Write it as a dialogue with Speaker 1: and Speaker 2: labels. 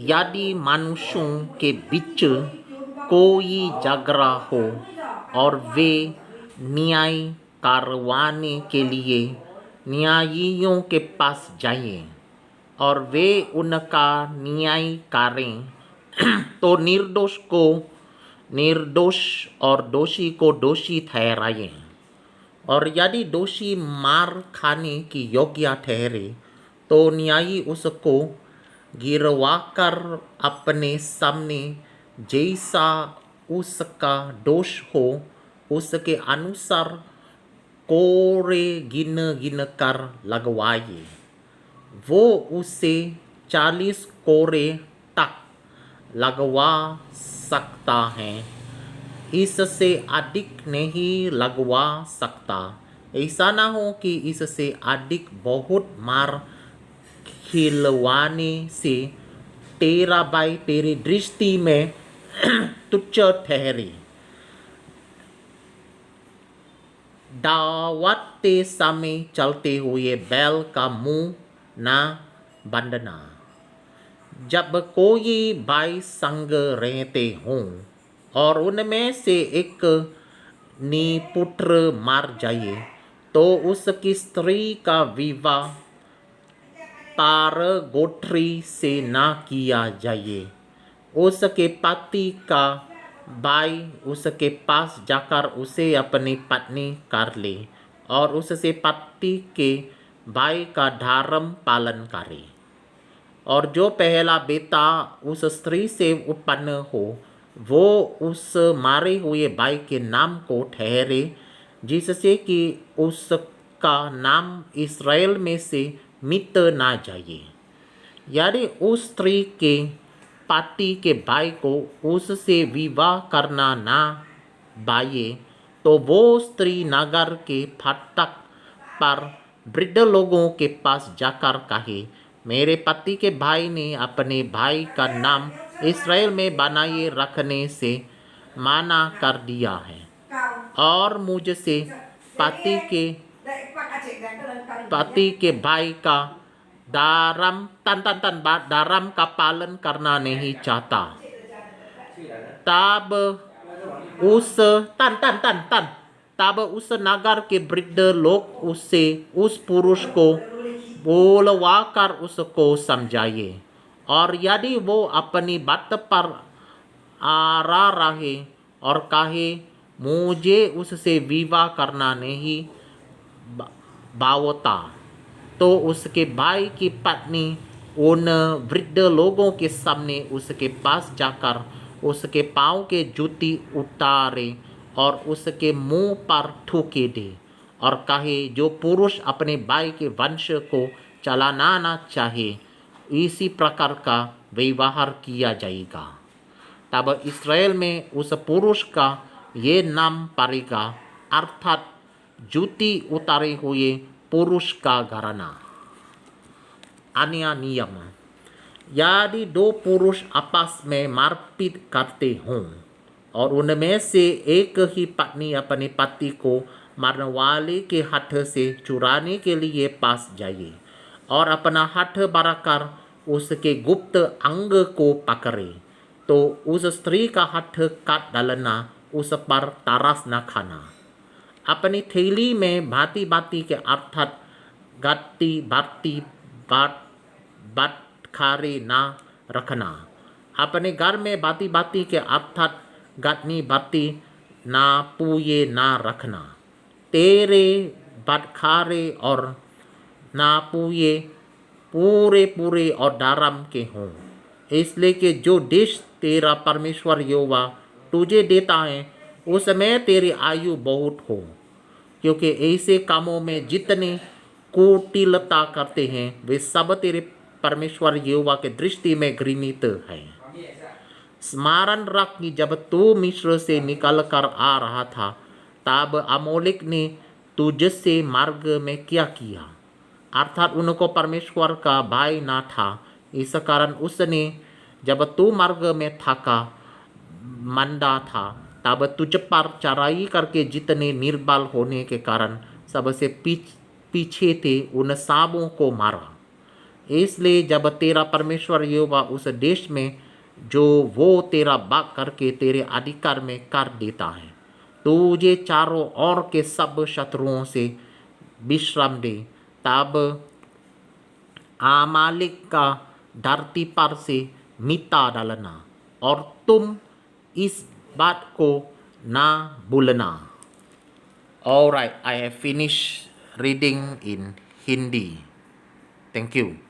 Speaker 1: यदि मनुष्यों के बीच कोई झगड़ा हो और वे न्याय करवाने के लिए न्यायियों के पास जाएं और वे उनका न्याय करें, तो निर्दोष और दोषी को दोषी ठहराएं। और यदि दोषी मार खाने की योग्य ठहरे, तो न्यायी उसको गिरवाकर अपने सामने जैसा उसका दोष हो उसके अनुसार कोड़े गिन गिन कर लगवाए। वो उसे 40 कोड़े तक लगवा सकता है, इससे अधिक नहीं लगवा सकता। ऐसा ना हो कि इससे अधिक बहुत मार खिलवाने से तेरा भाई तेरी दृष्टि में तुच्छ ठहरे। दावते समय चलते हुए बैल का मुंह न बंदना। जब कोई भाई संग रहते हों और उनमें से एक निपुत्र मर जाए, तो उसकी स्त्री का विवाह परगोत्री से न किया जाए। उसके पति का भाई उसके पास जाकर उसे अपनी पत्नी कर ले और उससे पति के भाई का धर्म पालन करे। और जो पहला बेटा उस स्त्री से उत्पन्न हो, वो उस मारे हुए भाई के नाम को ठहरे, जिससे कि उसका नाम इस्राएल में से मिट ना जाए। यदि उस स्त्री के पति के भाई को उससे विवाह करना ना बाये, तो वो स्त्री नगर के फाटक पर वृद्ध लोगों के पास जाकर कहे, मेरे पति के भाई ने अपने भाई का नाम इस्राएल में बनाए रखने से मना कर दिया है और मुझसे पति के भाई का धर्म का पालन करना नहीं चाहता। तब उस नगर के वृद्ध लोग उस पुरुष को बोलवाकर उसको समझाए। और यदि वो अपनी बात पर आरा रहे और कहे, मुझे उससे विवाह करना नहीं भावता, तो उसके भाई की पत्नी उन वृद्ध लोगों के सामने उसके पास जाकर उसके पाँव के जूती उतारे और उसके मुंह पर थूके दे और कहे, जो पुरुष अपने भाई के वंश को चलाना ना चाहे, इसी प्रकार का व्यवहार किया जाएगा। तब इस्राएल में उस पुरुष का ये नाम पड़ेगा, अर्थात जूती उतारे हुए पुरुष का घराना। अन्य नियम, यदि दो पुरुष आपस में मारपीट करते हों और उनमें से एक ही पत्नी अपने पति को मारने वाले के हाथ से चुराने के लिए पास जाए और अपना हाथ बढ़ाकर उसके गुप्त अंग को पकड़े, तो उस स्त्री का हाथ काट डालना, उस पर तरस न खाना। अपनी थैली में भांति भांति के अर्थात गत्ती भर्ती बटखारे ना रखना। अपने घर में भांति भांति के अर्थात गतनी भर्ती ना पुए ना रखना। तेरे बटखारे और ना पुए पूरे पूरे और धर्म के हों, इसलिए कि जो देश तेरा परमेश्वर यहोवा तुझे देता है उसमें तेरी आयु बहुत हो, क्योंकि ऐसे कामों में जितने कुटिलता करते हैं वे सब तेरे परमेश्वर यहोवा के दृष्टि में घृणित है। स्मरण रख कि जब तू मिस्र से निकल कर आ रहा था, तब अमोलिक ने तुझसे मार्ग में क्या किया, अर्थात उनको परमेश्वर का भय ना था। इस कारण उसने, जब तू मार्ग में थका मंदा था, तब तुझ पर चढ़ाई करके जितने निर्बल होने के कारण सबसे पीछे थे उन सबों को मारा। इसलिए जब तेरा परमेश्वर यहोवा उस देश में जो वो तेरा बाग करके तेरे अधिकार में कर देता है, तुझे चारों ओर के सब शत्रुओं से विश्राम दे, तब आमालिक का धरती पर से मिटा डालना, और तुम इस बात को ना भूलना. All right, I have finished reading in Hindi. Thank you.